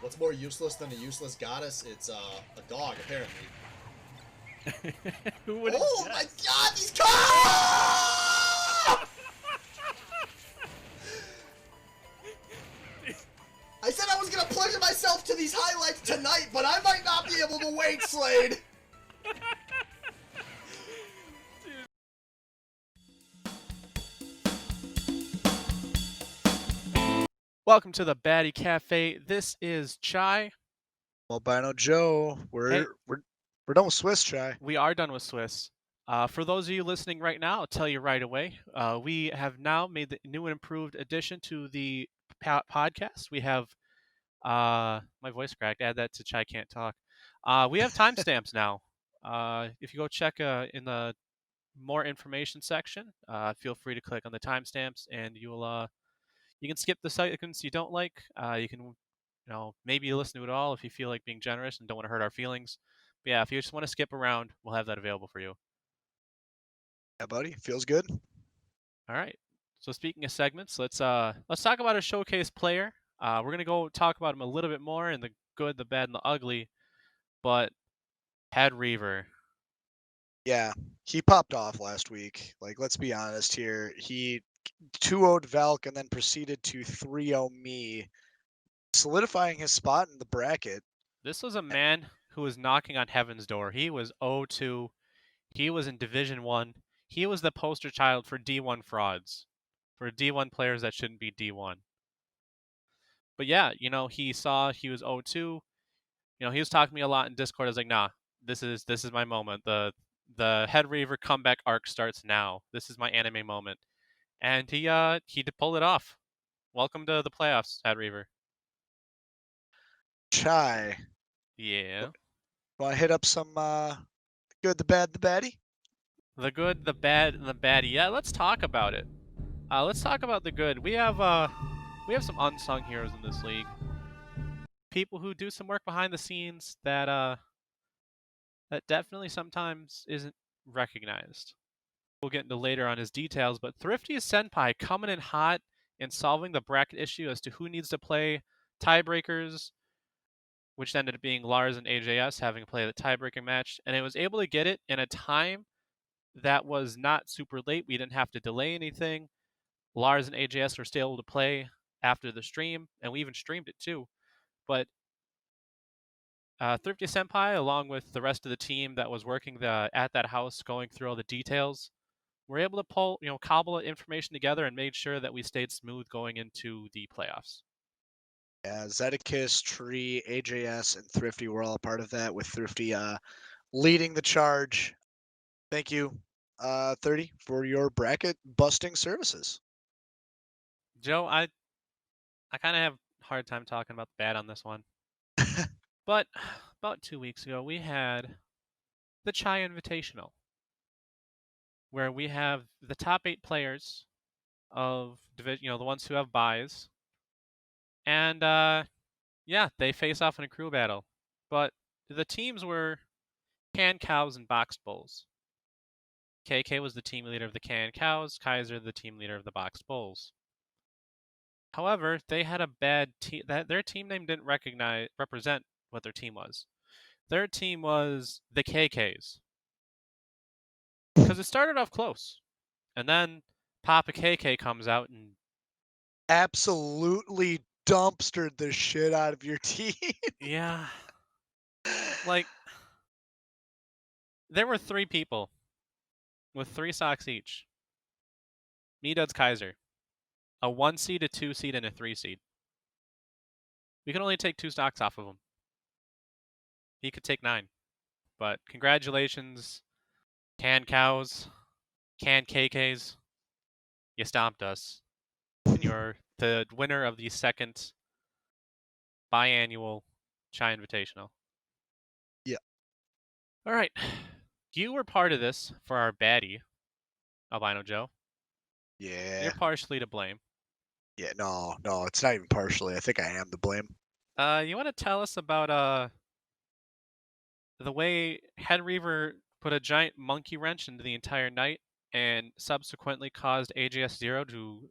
What's more useless than a useless goddess? It's a dog, apparently. Who would Oh my guess? god, these cards! I said I was gonna pleasure myself to these highlights tonight, but I might not be able to wait, Slade. Welcome to the Baddy Cafe. This is Chai. Albino Joe, we're done with Swiss, Chai. We are done with Swiss. For those of you listening right now, I'll tell you right away. We have now made the new and improved addition to the podcast. We have my voice cracked. Add that to Chai Can't Talk. We have timestamps now. If you go check in the more information section, feel free to click on the timestamps, and you can skip the segments you don't like. You can maybe listen to it all if you feel like being generous and don't want to hurt our feelings. But yeah, if you just want to skip around, we'll have that available for you. Yeah, buddy, feels good. All right. So speaking of segments, let's talk about a showcase player. We're gonna go talk about him a little bit more in the good, the bad, and the ugly. But underachEEVER. Yeah, he popped off last week. Like, let's be honest here. He 2-0'd Valk and then proceeded to 3-0 me, solidifying his spot in the bracket. This was a man who was knocking on heaven's door. He was 0-2. He was in Division 1. He was the poster child for D1 frauds, for D1 players that shouldn't be D1. But yeah, he saw he was 0-2. He was talking to me a lot in Discord. I was like, nah, this is my moment. The underachEEVER comeback arc starts now. This is my anime moment. And he pulled it off. Welcome to the playoffs, underachEEVER. Chai, Yeah. want to hit up some good, the bad, the baddie? The good, the bad, and the baddie. Yeah, let's talk about it. Let's talk about the good. We have some unsung heroes in this league. People who do some work behind the scenes that definitely sometimes isn't recognized. We'll get into later on his details, but Thrifty's Senpai coming in hot and solving the bracket issue as to who needs to play tiebreakers, which ended up being Lars and AJS having to play the tiebreaker match, and it was able to get it in a time that was not super late. We didn't have to delay anything. Lars and AJS were still able to play after the stream, and we even streamed it too. But Thrifty Senpai, along with the rest of the team that was working at that house, going through all the details, were able to cobble information together and made sure that we stayed smooth going into the playoffs. Yeah, Zedekis, Tree, AJS, and Thrifty were all a part of that, with Thrifty leading the charge. Thank you, 30, for your bracket busting services. Joe, I kind of have a hard time talking about the bad on this one. But about 2 weeks ago, we had the Chai Invitational, where we have the top 8 players of division, the ones who have buys, and yeah, they face off in a crew battle. But the teams were Can Cows and Boxed Bulls. KK was the team leader of the Can Cows, Kaiser the team leader of the Boxed Bulls. However, they had a bad team. Their team name didn't represent what their team was. Their team was the KKs. Because it started off close. And then Papa KK comes out and absolutely dumpstered the shit out of your team. Yeah. Like, there were 3 people with 3 socks each. Me, Duds, Kaiser. A 1 seed, a 2 seed, and a 3 seed. We could only take 2 stocks off of him. He could take 9. But congratulations, Can Cows, Can KKs. You stomped us. And you're the winner of the second biannual Chai Invitational. Yeah. All right. You were part of this for our baddie, Albino Joe. Yeah. You're partially to blame. Yeah, no, it's not even partially. I think I am to blame. You want to tell us about the way underachEEVER put a giant monkey wrench into the entire night and subsequently caused AJS Zero to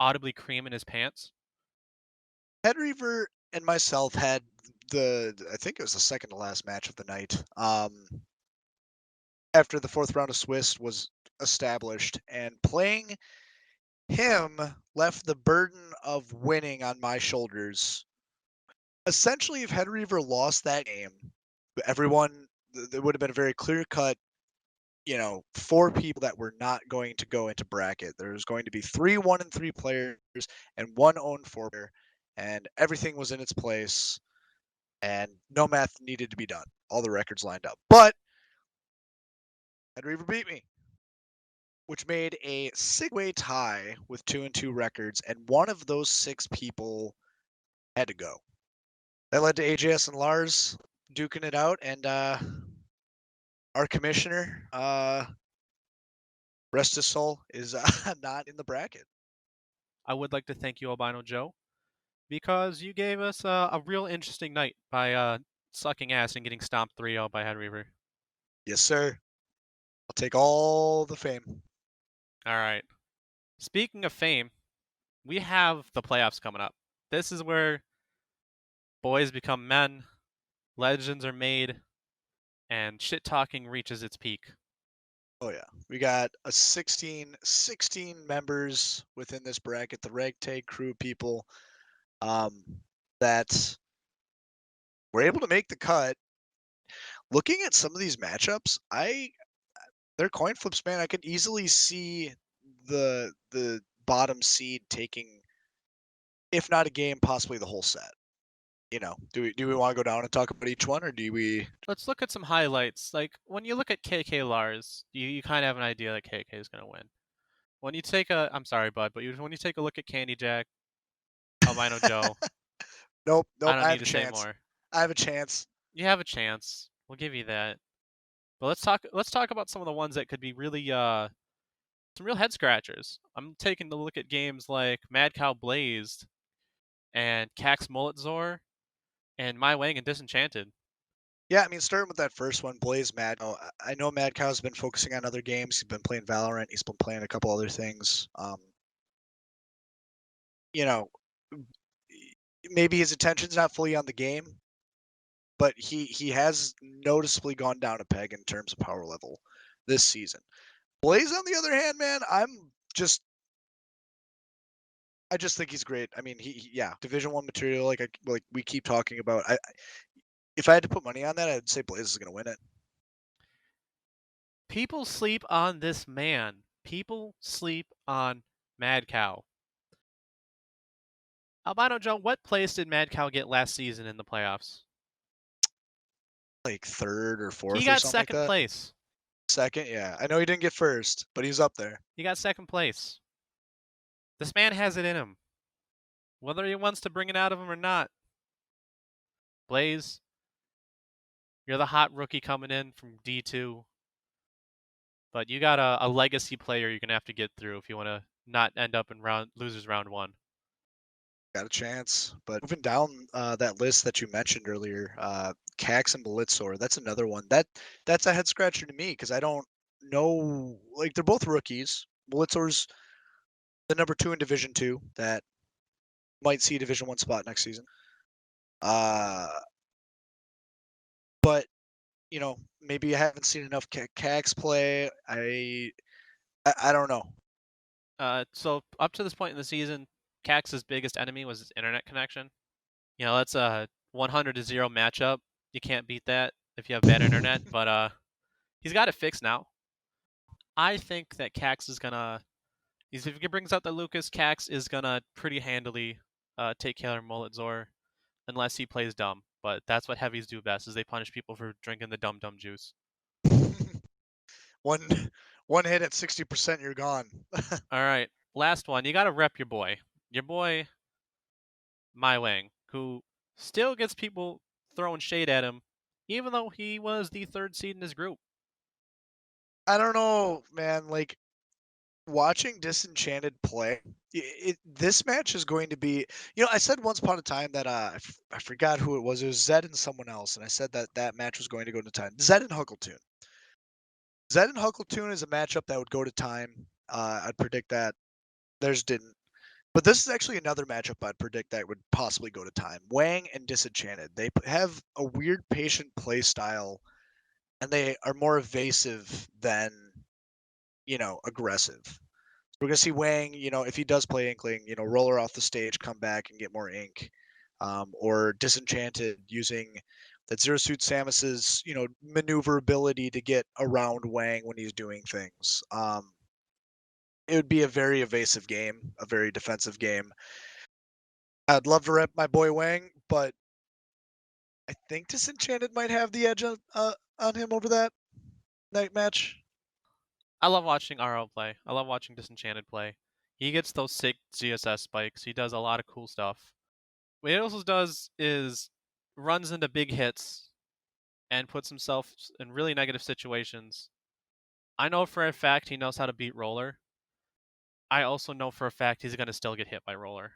audibly cream in his pants? underachEEVER and myself had I think it was the second to last match of the night. After the fourth round of Swiss was established, and playing him left the burden of winning on my shoulders. Essentially, if underachEEVER lost that game, everyone, there would have been a very clear cut, 4 people that were not going to go into bracket. There's going to be 3 1-3 players and 1 0-4 player, and everything was in its place, and no math needed to be done. All the records lined up. But underachEEVER beat me, which made a 6-way tie with 2-2 records, and one of those 6 people had to go. That led to AJS and Lars duking it out, and our commissioner, rest his soul, is not in the bracket. I would like to thank you, Albino Joe, because you gave us a real interesting night by sucking ass and getting stomped 3-0 by underachEEVER. Yes, sir. I'll take all the fame. All right. Speaking of fame, we have the playoffs coming up. This is where boys become men, legends are made, and shit talking reaches its peak. Oh yeah, we got a 16 members within this bracket, the ragtag crew people, that were able to make the cut. Looking at some of these matchups, they're coin flips, man. I could easily see the bottom seed taking, if not a game, possibly the whole set. Do we want to go down and talk about each one, or do we? Let's look at some highlights. Like, when you look at KK Lars, you kind of have an idea that KK is going to win. When you take I'm sorry, bud, but when you take a look at Candy Jack, Albino Joe, Nope. I don't I need have a to say chance. more. I have a chance. You have a chance. We'll give you that. But let's talk about some of the ones that could be really some real head scratchers. I'm taking a look at games like Mad Cow Blazed and Cax Mulletzor and My Wang and Disenchanted. Yeah, I mean, starting with that first one, Blaze Mad. I know Mad Cow's been focusing on other games. He's been playing Valorant. He's been playing a couple other things. You know, maybe his attention's not fully on the game, but he has noticeably gone down a peg in terms of power level this season. Blaze, on the other hand, man, I just think he's great. I mean, yeah, Division 1 material, like we keep talking about. If I had to put money on that, I'd say Blaze is going to win it. People sleep on this man. People sleep on Mad Cow. Albino Joe, what place did Mad Cow get last season in the playoffs? Like third or fourth He or got something like second that. place. Second, yeah. I know he didn't get first, but he's up there. He got second place. This man has it in him. Whether he wants to bring it out of him or not. Blaze, you're the hot rookie coming in from D2. But you got a legacy player you're going to have to get through if you want to not end up in losers round 1. Got a chance. But moving down that list that you mentioned earlier, Cax and Mulletzor, that's another one. That's a head scratcher to me because I don't know. Like, they're both rookies. Mulletzor's the number 2 in Division 2 that might see a Division 1 spot next season. But maybe I haven't seen enough Cax play. I don't know. So up to this point in the season, Cax's biggest enemy was his internet connection. That's a 100 to 0 matchup. You can't beat that if you have bad internet, but he's got it fixed now. I think that Cax is gonna. If he brings out the Lucas, Cax is gonna pretty handily take care of Mulletzor, unless he plays dumb. But that's what heavies do best: is they punish people for drinking the dum juice. one hit at 60%, you're gone. All right, last one. You gotta rep your boy, My Wang, who still gets people throwing shade at him, even though he was the 3rd seed in his group. I don't know, man. Like, watching Disenchanted play, this match is going to be. I said once upon a time that I forgot who it was. It was Zed and someone else, and I said that match was going to go to time. Zed and Huckletune. Zed and Huckletune is a matchup that would go to time. I'd predict that. Theirs didn't. But this is actually another matchup I'd predict that would possibly go to time. Wang and Disenchanted. They have a weird patient play style, and they are more evasive than, aggressive. We're going to see Wang, if he does play Inkling, roll her off the stage, come back and get more ink. Or Disenchanted using that Zero Suit Samus's, maneuverability to get around Wang when he's doing things. It would be a very evasive game, a very defensive game. I'd love to rep my boy Wang, but I think Disenchanted might have the edge on him over that night match. I love watching RO play. I love watching Disenchanted play. He gets those sick GSS spikes. He does a lot of cool stuff. What he also does is runs into big hits and puts himself in really negative situations. I know for a fact he knows how to beat Roller. I also know for a fact he's gonna still get hit by Roller,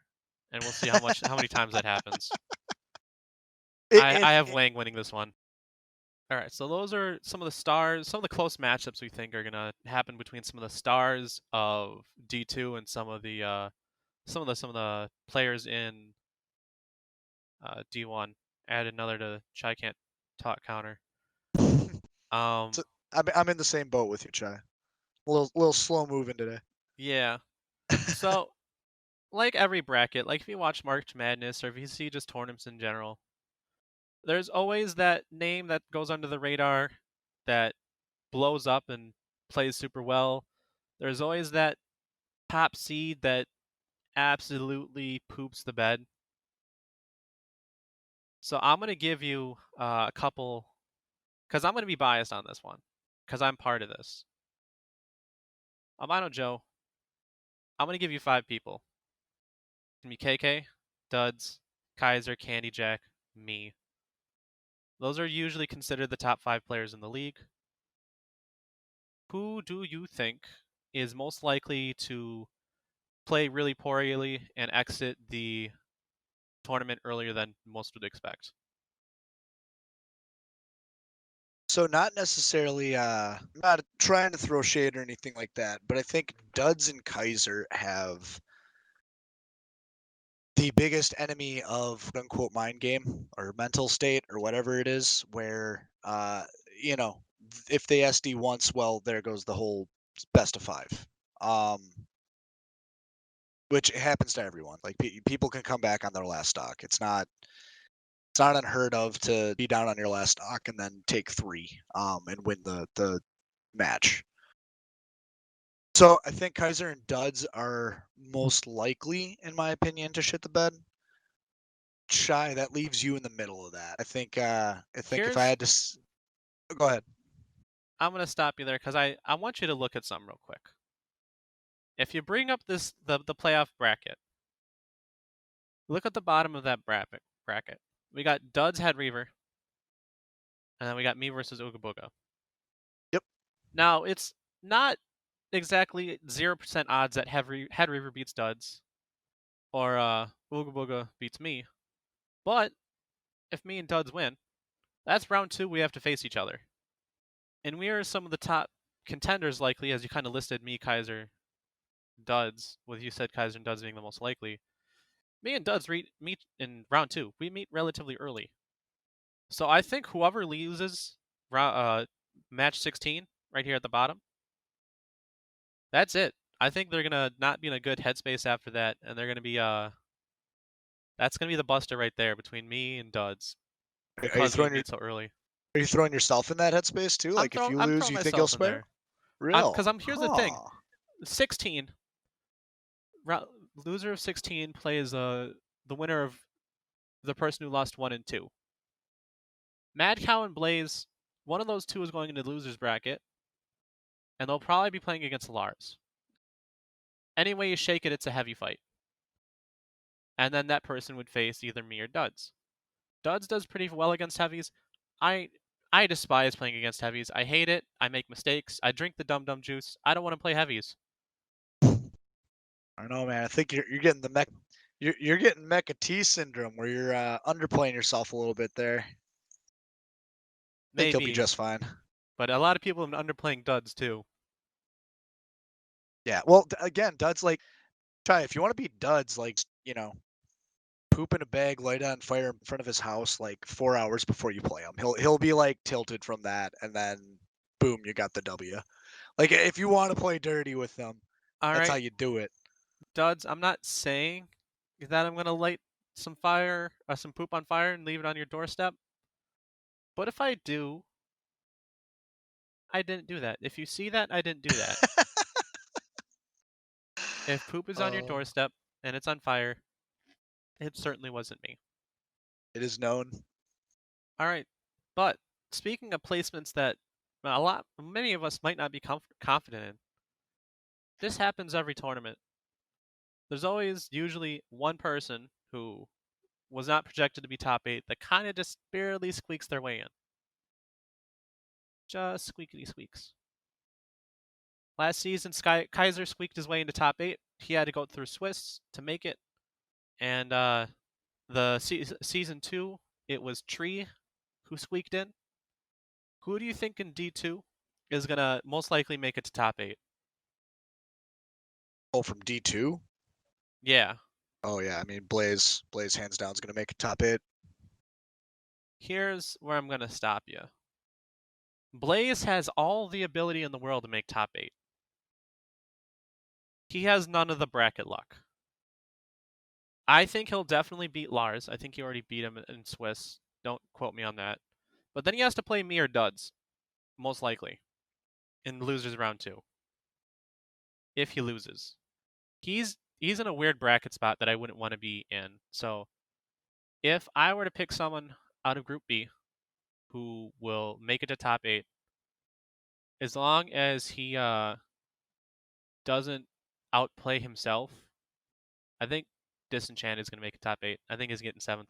and we'll see how many times that happens. I have Wang winning this one. All right, so those are some of the stars, some of the close matchups we think are gonna happen between some of the stars of D2 and some of the players in D1. Add another to Chai can't talk counter. So, I'm in the same boat with you, Chai. A little slow moving today. Yeah. So, like every bracket, like if you watch March Madness or if you see just tournaments in general, there's always that name that goes under the radar that blows up and plays super well. There's always that top seed that absolutely poops the bed. So I'm going to give you a couple, because I'm going to be biased on this one, because I'm part of this. Albino Joe, I'm going to give you 5 people. It's going to be KK, Duds, Kaiser, Candy Jack, me. Those are usually considered the top 5 players in the league. Who do you think is most likely to play really poorly and exit the tournament earlier than most would expect? So not necessarily not trying to throw shade or anything like that, but I think Duds and Kaiser have the biggest enemy of quote unquote mind game or mental state or whatever it is, where if they SD once, well, there goes the whole best of 5. Which happens to everyone. Like people can come back on their last stock. It's not unheard of to be down on your last stock and then take 3 and win the match. So I think Kaiser and Duds are most likely, in my opinion, to shit the bed. Chai, that leaves you in the middle of that. I think if I had to go ahead. I'm going to stop you there because I want you to look at something real quick. If you bring up the playoff bracket, look at the bottom of that bracket. We got Duds Head Reaver, and then we got me versus Ooga Booga. Yep. Now, it's not exactly 0% odds that Head Reaver beats Duds, or Ooga Booga beats me, but if me and Duds win, that's round 2 we have to face each other. And we are some of the top contenders likely, as you kind of listed me, Kaiser, Duds, with you said Kaiser and Duds being the most likely. Me and Duds meet in round 2. We meet relatively early. So I think whoever loses match 16 right here at the bottom, that's it. I think they're gonna not be in a good headspace after that, and they're gonna be that's gonna be the buster right there between me and Duds because we meet so early. Are you throwing yourself in that headspace too? Like if you lose, you think you'll spare? Real? Because here's the thing: 16. Loser of 16 plays the winner of the person who lost 1 and 2. Mad Cow and Blaze, one of those two is going into the loser's bracket, and they'll probably be playing against Lars. Any way you shake it, it's a heavy fight. And then that person would face either me or Duds. Duds does pretty well against heavies. I despise playing against heavies. I hate it. I make mistakes. I drink the dum-dum juice. I don't want to play heavies. I don't know, man. I think you're getting the you're getting Mecha T syndrome where you're underplaying yourself a little bit there. I think you'll be just fine. But a lot of people have been underplaying Duds too. Yeah, well, again, Duds, like, Chai, if you want to be duds, like, poop in a bag, light it on fire in front of his house like 4 hours before you play him. He'll be like tilted from that, and then boom, you got the W. Like if you want to play dirty with them, All that's how right, you do it. duds. I'm not saying that I'm gonna light some fire or some poop on fire and leave it on your doorstep. But if I do, I didn't do that. If you see that, I didn't do that. If poop is on your Uh, doorstep and it's on fire, it certainly wasn't me. it is known. All right, but speaking of placements that many of us might not be confident in, this happens every tournament. There's always usually one person who was not projected to be top 8 that kind of just barely squeaks their way in. Just squeakity squeaks. Last season, Kaiser squeaked his way into top 8. He had to go through Swiss to make it. And season 2, it was Tree who squeaked in. Who do you think in D2 is going to most likely make it to top 8? Oh, from D2? Yeah. Oh yeah, I mean Blaze hands down is gonna make a top 8. Here's where I'm going to stop you. Blaze has all the ability in the world to make top 8. He has none of the bracket luck. I think he'll definitely beat Lars. I think he already beat him in Swiss. Don't quote me on that. But then he has to play me or Duds, most likely, in losers round 2. If he loses. He's in a weird bracket spot that I wouldn't want to be in. So if I were to pick someone out of Group B who will make it to top 8, as long as he doesn't outplay himself, I think Disenchant is going to make a top 8. I think he's getting 7th.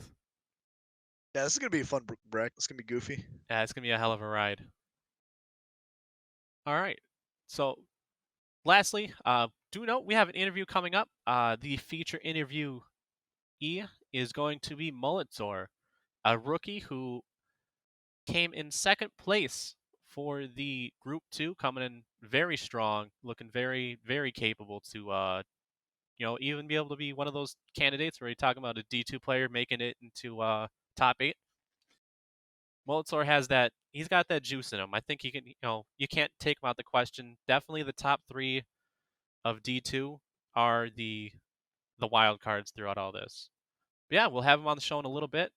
Yeah, this is gonna be a fun bracket. It's gonna be goofy. Yeah, it's going to be a hell of a ride. All right. So lastly, do note we have an interview coming up. The feature interviewee is going to be Mulletzor, a rookie who came in second place for the Group 2, coming in very strong, looking very, very capable to, even be able to be one of those candidates where you're talking about a D2 player making it into top 8. Mulletzor has that. He's got that juice in him. I think he can. You can't take him out the question. Definitely, the top 3 of D2 are the wild cards throughout all this. But yeah, we'll have him on the show in a little bit.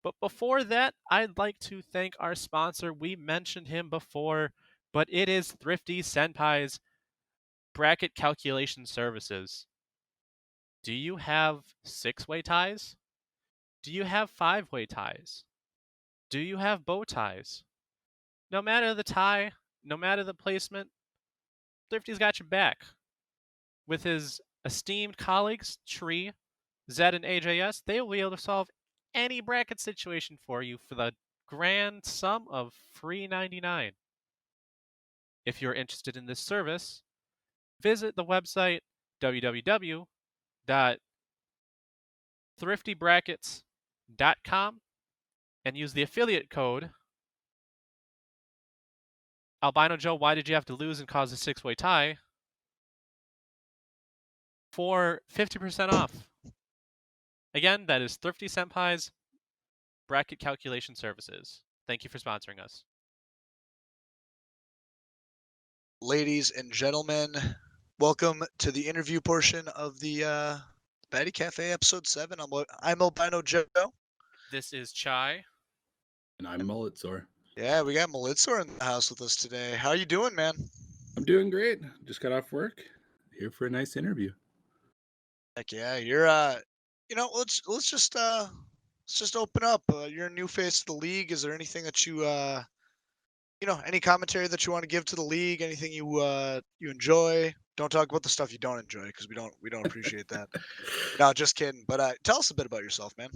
But before that, I'd like to thank our sponsor. We mentioned him before, but it is Thrifty Senpai's bracket calculation services. Do you have 6-way ties? Do you have 5-way ties? Do you have bow ties? No matter the tie, no matter the placement, Thrifty's got your back. With his esteemed colleagues, Tree, Zed, and AJS, they will be able to solve any bracket situation for you for the grand sum of $3.99. If you're interested in this service, visit the website www.thriftybrackets.com and use the affiliate code Albino Joe, why did you have to lose and cause a 6-way tie? For 50% off. Again, that is Thrifty Senpai's bracket calculation services. Thank you for sponsoring us. Ladies and gentlemen, welcome to the interview portion of the Baddy Cafe episode 7. I'm Albino Joe. This is Chai. And I'm Mulletzor. Yeah, we got Mulletzor in the house with us today. How you doing, man? I'm doing great. Just got off work. Here for a nice interview. Heck yeah, you're let's just open up. You're a new face of the league. Is there anything that you any commentary that you want to give to the league? Anything you enjoy? Don't talk about the stuff you don't enjoy because we don't appreciate that. No, just kidding. But tell us a bit about yourself, man.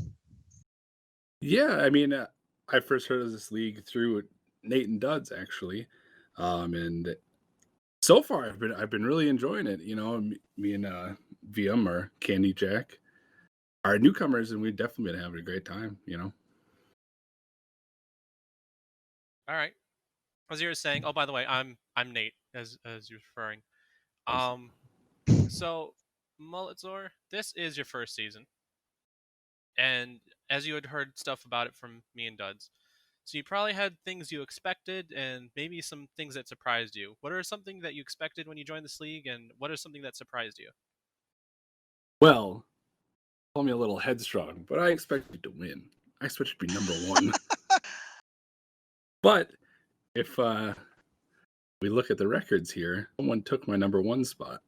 Yeah, I mean, I first heard of this league through Nate and Duds actually, and so far I've been really enjoying it. Me and VM or Candy Jack are newcomers, and we've definitely been having a great time. All right. As you were saying, oh, by the way, I'm Nate, as you're referring. So Mulletzor, this is your first season, and as you had heard stuff about it from me and Duds, so you probably had things you expected and maybe some things that surprised you. What are something that you expected when you joined this league, and what is something that surprised you? Well, call me a little headstrong, but I expected to win. I expected to be number one. But if we look at the records here, someone took my number one spot.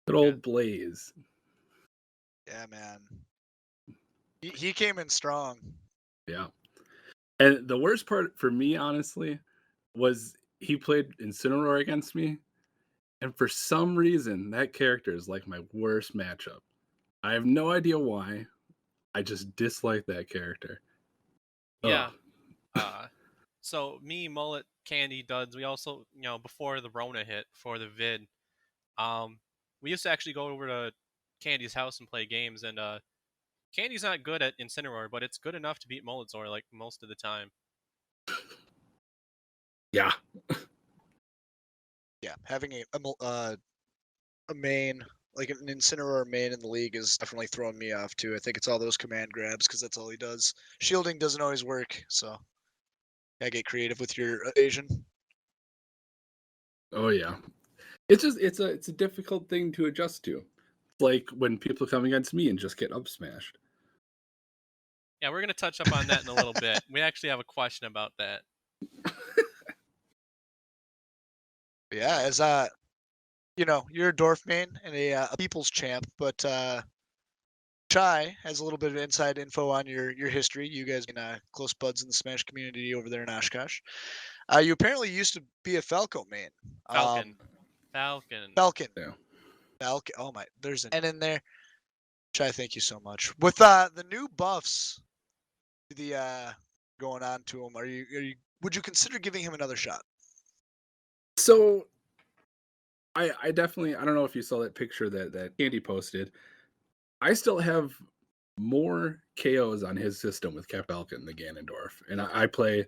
Good old Blaze. Yeah, man. He came in strong. Yeah. And the worst part for me, honestly, was he played Incineroar against me. And for some reason, that character is like my worst matchup. I have no idea why. I just dislike that character. Yeah. Ugh. So me, Mullet, Candy, Duds, we also, before the Rona hit, for the vid, we used to actually go over to Candy's house and play games, and Candy's not good at Incineroar, but it's good enough to beat Mulletzor like most of the time. Yeah. Yeah, having a main, like an Incineroar main in the league is definitely throwing me off too. I think it's all those command grabs because that's all he does. Shielding doesn't always work, so gotta get creative with your evasion. Oh yeah. It's just it's a difficult thing to adjust to. It's like when people come against me and just get up smashed. Yeah, we're gonna touch up on that in a little bit. We actually have a question about that. Yeah, as you're a Dwarf main and a people's champ, but Chai has a little bit of inside info on your history. You guys been close buds in the Smash community over there in Oshkosh. You apparently used to be a Falco main. Falcon. Falcon. Yeah. Falcon. Oh my, there's an N in there. Chai, thank you so much. With the new buffs, going on to him, would you consider giving him another shot? So I definitely, I don't know if you saw that picture that Candy posted. I still have more KOs on his system with Cap Falcon than Ganondorf. And I play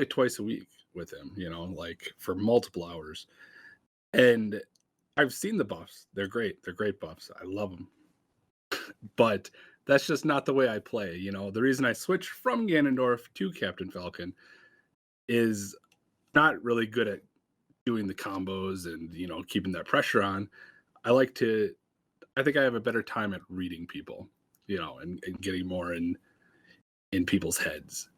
twice a week with him, like for multiple hours. And I've seen the buffs. They're great. They're great buffs. I love them. But that's just not the way I play. The reason I switched from Ganondorf to Captain Falcon is not really good at doing the combos and, keeping that pressure on. I think I have a better time at reading people, and getting more in people's heads.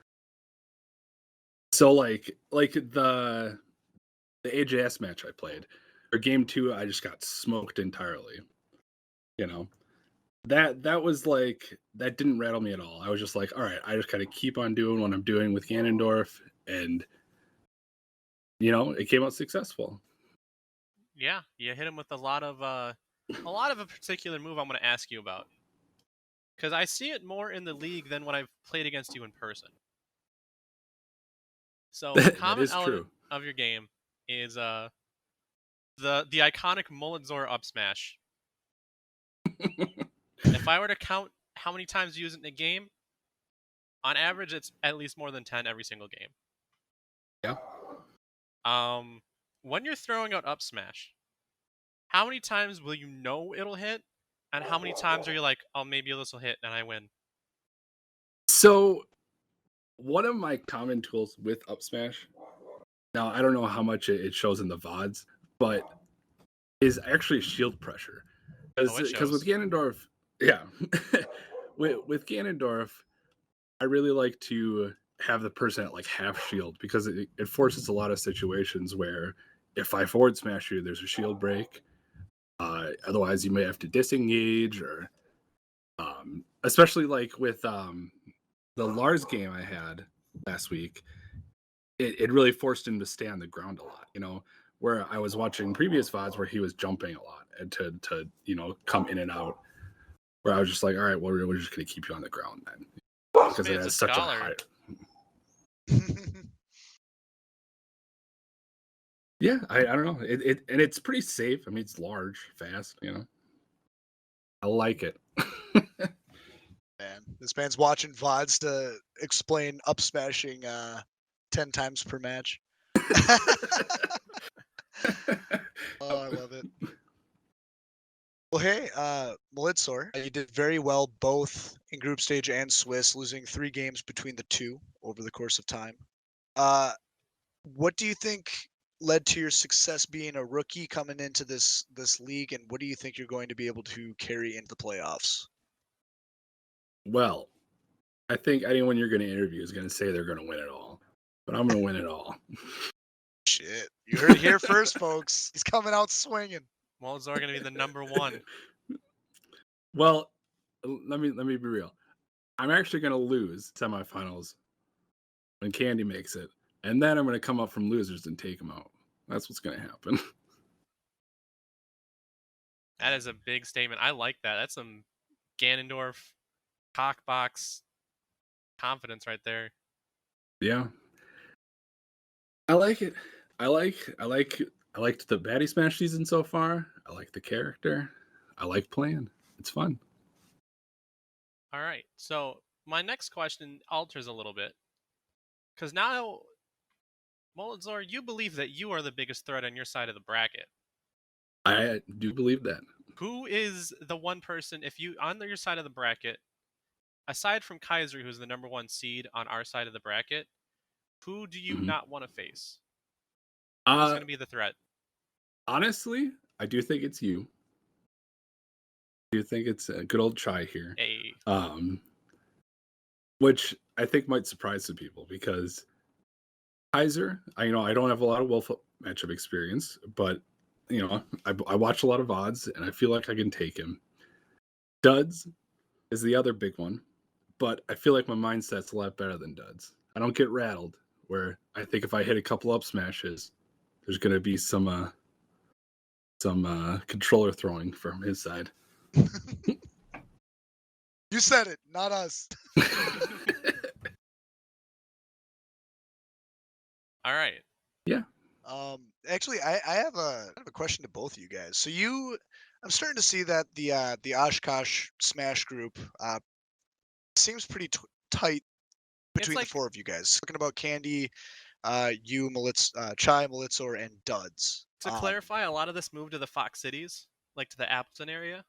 So like the AJS match I played, or game 2, I just got smoked entirely. That was like, that didn't rattle me at all. I was just like, all right, I just gotta keep on doing what I'm doing with Ganondorf, and it came out successful. Yeah, you hit him with a lot of a particular move I'm going to ask you about, because I see it more in the league than when I've played against you in person. So the common element of your game is the iconic Mulletzor up smash. If I were to count how many times you use it in a game, on average it's at least more than 10 every single game. Yeah. When you're throwing out up smash, how many times will you know it'll hit, and how many times are you like, oh, maybe this will hit and I win? So one of my common tools with up smash, now I don't know how much it shows in the VODs, but is actually shield pressure. Because with Ganondorf, yeah. with Ganondorf, I really like to have the person at like half shield, because it forces a lot of situations where if I forward smash you, there's a shield break. Otherwise, you may have to disengage, or especially like with the Lars game I had last week, it really forced him to stay on the ground a lot. Where I was watching previous VODs where he was jumping a lot and to come in and out. Where I was just like, all right, well, we're just going to keep you on the ground then, because it has such a high. Yeah, I don't know. And it's pretty safe. I mean, it's large, fast. I like it. Man, this man's watching VODs to explain up smashing 10 times per match. Oh, I love it. Well, hey, Mulletzor, you did very well both in group stage and Swiss, losing 3 games between the two over the course of time. What do you think led to your success being a rookie coming into this league, and what do you think you're going to be able to carry into the playoffs? Well, I think anyone you're going to interview is going to say they're going to win it all, but I'm going to win it all. Shit, you heard it here first, folks. He's coming out swinging. Mulletzor going to be the number one. Well, let me be real. I'm actually going to lose semifinals when Candy makes it, and then I'm going to come up from losers and take them out. That's what's going to happen. That is a big statement. I like that. That's some Ganondorf cockbox confidence right there. Yeah, I like it. I liked the Baddy Smash season so far. I like the character. I like playing. It's fun. All right. So my next question alters a little bit. Because now, Mulletzor, you believe that you are the biggest threat on your side of the bracket. I do believe that. Who is the one person, if you, on your side of the bracket, aside from Kaiser, who's the number 1 seed on our side of the bracket, who do you not want to face? Who's going to be the threat? Honestly, I do think it's you. I do think it's a good old Chai here. Hey. Which I think might surprise some people because Kaiser, I don't have a lot of Wolf matchup experience, but I watch a lot of odds and I feel like I can take him. Duds is the other big one, but I feel like my mindset's a lot better than Duds. I don't get rattled, where I think if I hit a couple up smashes, there's going to be some controller throwing from his side. You said it, not us. All right. Yeah. Actually, I have a question to both of you guys. So I'm starting to see that the Oshkosh Smash group seems pretty tight between the 4 of you guys. Talking about Candy, you, Chai, Mulletzor, and Duds. To clarify, a lot of this moved to the Fox Cities, like to the Appleton area.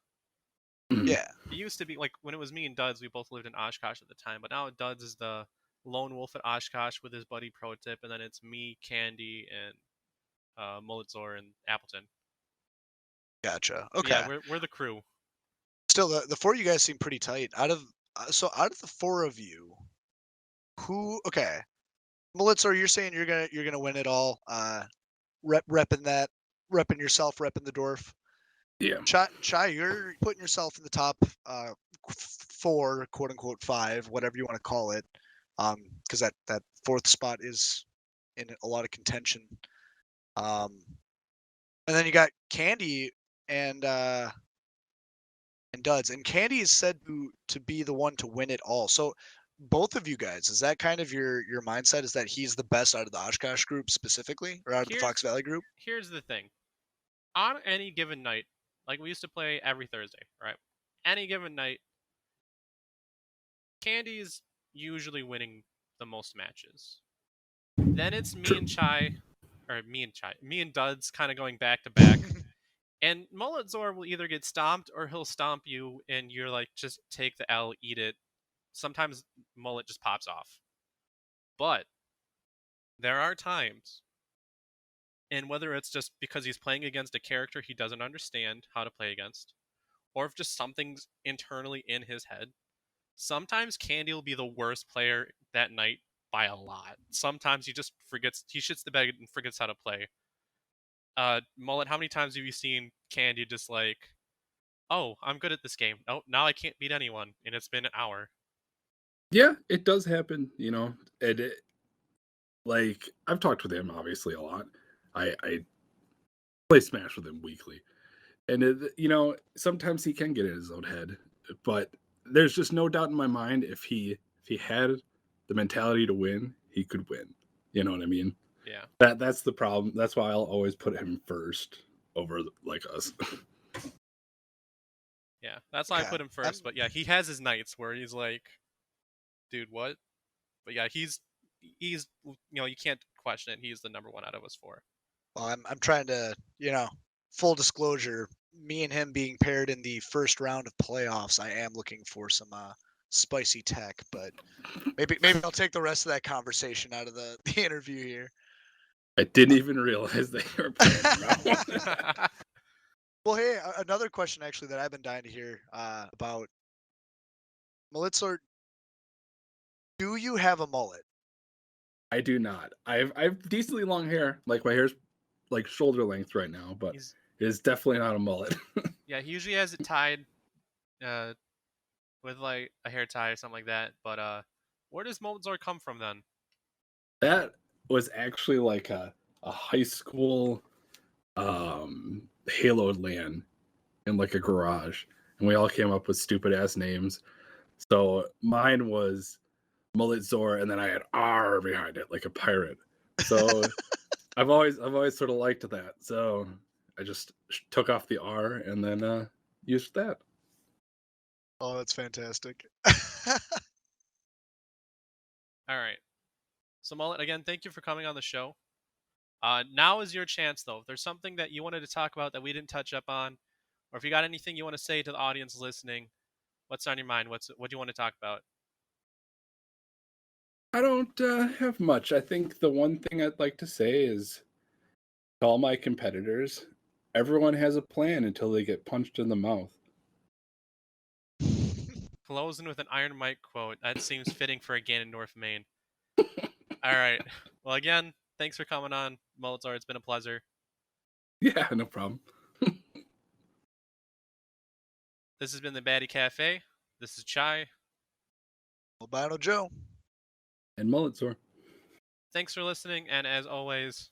Yeah. It used to be, like, when it was me and Duds, we both lived in Oshkosh at the time, but now Duds is the lone wolf at Oshkosh with his buddy Pro Tip, and then it's me, Candy, and Mulletzor and Appleton. Gotcha. Okay. Yeah, we're the crew. Still, the 4 of you guys seem pretty tight. Out of the 4 of you, who? Okay, Mulletzor, you're saying you're gonna win it all. Repping yourself, repping the dwarf. Yeah. Chai, you're putting yourself in the top 4, quote unquote 5, whatever you want to call it, because that 4th spot is in a lot of contention. And then you got Candy and Duds, and Candy is said to be the one to win it all. So both of you guys, is that kind of your mindset? Is that he's the best out of the Oshkosh group specifically, or out of the Fox Valley group? Here's the thing. On any given night, like we used to play every Thursday, right? Any given night, Candy's usually winning the most matches. Then it's me and Duds kind of going back to back. And Mulletzor will either get stomped or he'll stomp you and you're like, just take the L, eat it. Sometimes Mullet just pops off. But there are times, and whether it's just because he's playing against a character he doesn't understand how to play against, or if just something's internally in his head, sometimes Candy will be the worst player that night by a lot. Sometimes he just shits the bed and forgets how to play. Mullet, how many times have you seen Candy just like, oh, I'm good at this game. Oh, now I can't beat anyone, and it's been an hour. Yeah, it does happen, and like, I've talked with him obviously a lot. I play Smash with him weekly, and sometimes he can get in his own head, but there's just no doubt in my mind if he had the mentality to win, he could win. You know what I mean? Yeah. That's the problem. That's why I'll always put him first over like us. Yeah, that's why I put him first. But yeah, he has his nights where he's like, dude, what? But yeah, he's you can't question it. He's the number 1 out of us 4. Well, I'm trying to, full disclosure, me and him being paired in the first round of playoffs, I am looking for some spicy tech, but maybe I'll take the rest of that conversation out of the interview here. I didn't even realize they were playing around. Well, hey, another question actually that I've been dying to hear about Mulletzor. Do you have a mullet? I do not. I've decently long hair. Like my hair's like shoulder length right now, but He's, it is definitely not a mullet. yeah, he usually has it tied with like a hair tie or something like that. But where does Mulletzor come from then? That was actually like a high school Halo LAN in like a garage, and we all came up with stupid ass names. So mine was Mulletzor, and then I had R behind it, like a pirate. So I've always sort of liked that. So I just took off the R and then used that. Oh, that's fantastic. All right. So Mullet, again, thank you for coming on the show. Now is your chance, though. If there's something that you wanted to talk about that we didn't touch up on, or if you got anything you want to say to the audience listening, what's on your mind? What do you want to talk about? I don't have much. I think the one thing I'd like to say is to all my competitors, everyone has a plan until they get punched in the mouth. Closing with an Iron Mike quote. That seems fitting for a Ganondorf main. All right. Well, again, thanks for coming on, Mulletzor. It's been a pleasure. Yeah, no problem. This has been the Baddy Cafe. This is Chai. Albino Joe. And Mulletzor. Thanks for listening, and as always,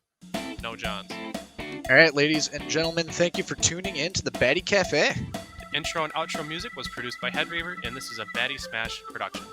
no Johns. All right, ladies and gentlemen, thank you for tuning in to the Baddy Cafe. The intro and outro music was produced by Headweaver, and this is a Baddy Smash production.